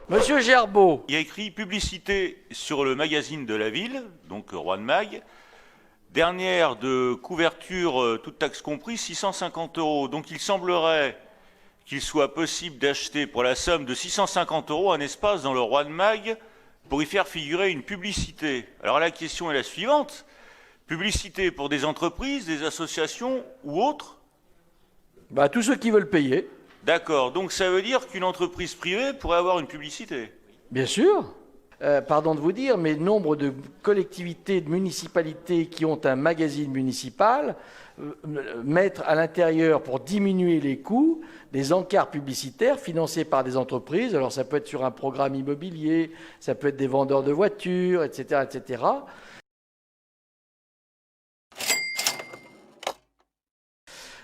Monsieur Gerbeau. Il y a écrit publicité sur le magazine de la ville, donc Rouen Mag. Dernière de couverture, toute taxe comprise, 650 €. Donc il semblerait qu'il soit possible d'acheter pour la somme de 650 € un espace dans le Rouen Mag pour y faire figurer une publicité. Alors la question est la suivante. Publicité pour des entreprises, des associations ou autres? Bah, tous ceux qui veulent payer. D'accord, donc ça veut dire qu'une entreprise privée pourrait avoir une publicité? Bien sûr. Pardon de vous dire, mais nombre de collectivités, de municipalités qui ont un magazine municipal mettent à l'intérieur, pour diminuer les coûts, des encarts publicitaires financés par des entreprises. Alors ça peut être sur un programme immobilier, ça peut être des vendeurs de voitures, etc., etc.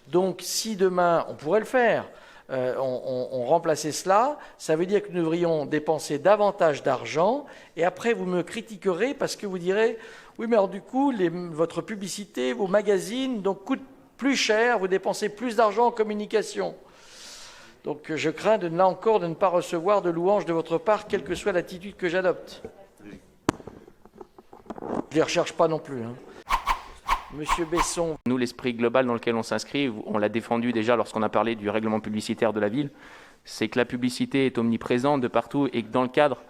Donc si demain, on pourrait le faire, on remplaçait cela, ça veut dire que nous devrions dépenser davantage d'argent, et après vous me critiquerez parce que vous direz, oui mais alors du coup, votre publicité, vos magazines donc, coûtent plus cher, vous dépensez plus d'argent en communication. Donc je crains là encore de ne pas recevoir de louanges de votre part, quelle que soit l'attitude que j'adopte. Je ne les recherche pas non plus. Monsieur Besson. Nous, l'esprit global dans lequel on s'inscrit, on l'a défendu déjà lorsqu'on a parlé du règlement publicitaire de la ville, c'est que la publicité est omniprésente de partout et que dans le cadre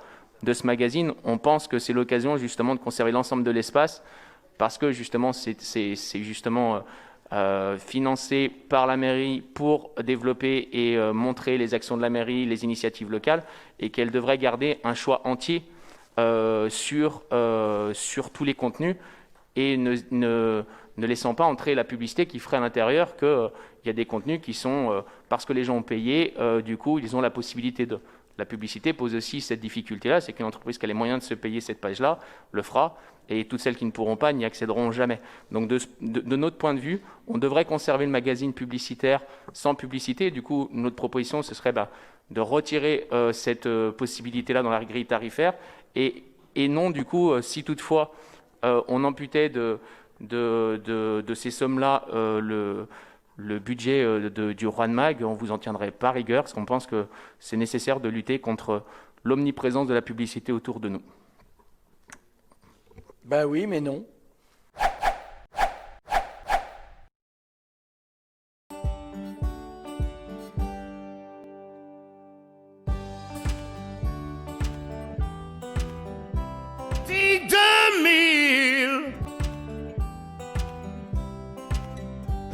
de ce magazine, on pense que c'est l'occasion justement de conserver l'ensemble de l'espace parce que justement c'est justement financé par la mairie pour développer et montrer les actions de la mairie, les initiatives locales et qu'elle devrait garder un choix entier sur tous les contenus et ne laissant pas entrer la publicité qui ferait à l'intérieur qu'il y a des contenus qui sont, parce que les gens ont payé, du coup, ils ont la possibilité de... La publicité pose aussi cette difficulté-là, c'est qu'une entreprise qui a les moyens de se payer cette page-là le fera, et toutes celles qui ne pourront pas n'y accéderont jamais. Donc de notre point de vue, on devrait conserver le magazine publicitaire sans publicité. Du coup, notre proposition, ce serait de retirer cette possibilité-là dans la grille tarifaire, et non, du coup, si toutefois... on amputait de ces sommes-là le budget du Rouen Mag, on vous en tiendrait pas rigueur, parce qu'on pense que c'est nécessaire de lutter contre l'omniprésence de la publicité autour de nous. Ben oui, mais non.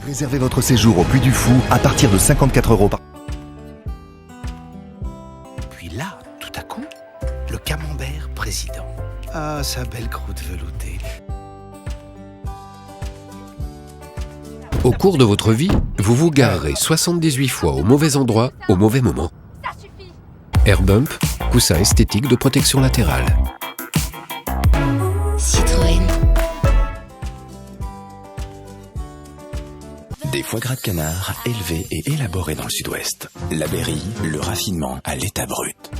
Réservez votre séjour au Puy du Fou à partir de 54 € par... Puis là, tout à coup, le camembert président. Ah, sa belle croûte veloutée. Au cours de votre vie, vous vous garerez 78 fois au mauvais endroit, au mauvais moment. Airbump, coussin esthétique de protection latérale. Citroën. Des foie gras de canard élevés et élaborés dans le sud-ouest. La Berry, le raffinement à l'état brut.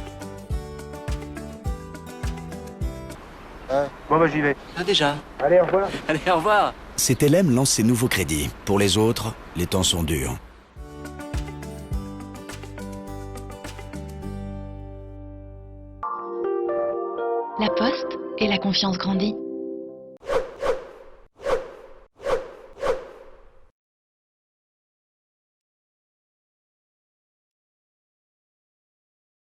Bon j'y vais. Ah déjà. Allez, au revoir. Allez, au revoir. CTLM lance ses nouveaux crédits. Pour les autres, les temps sont durs. La Poste et la confiance grandit.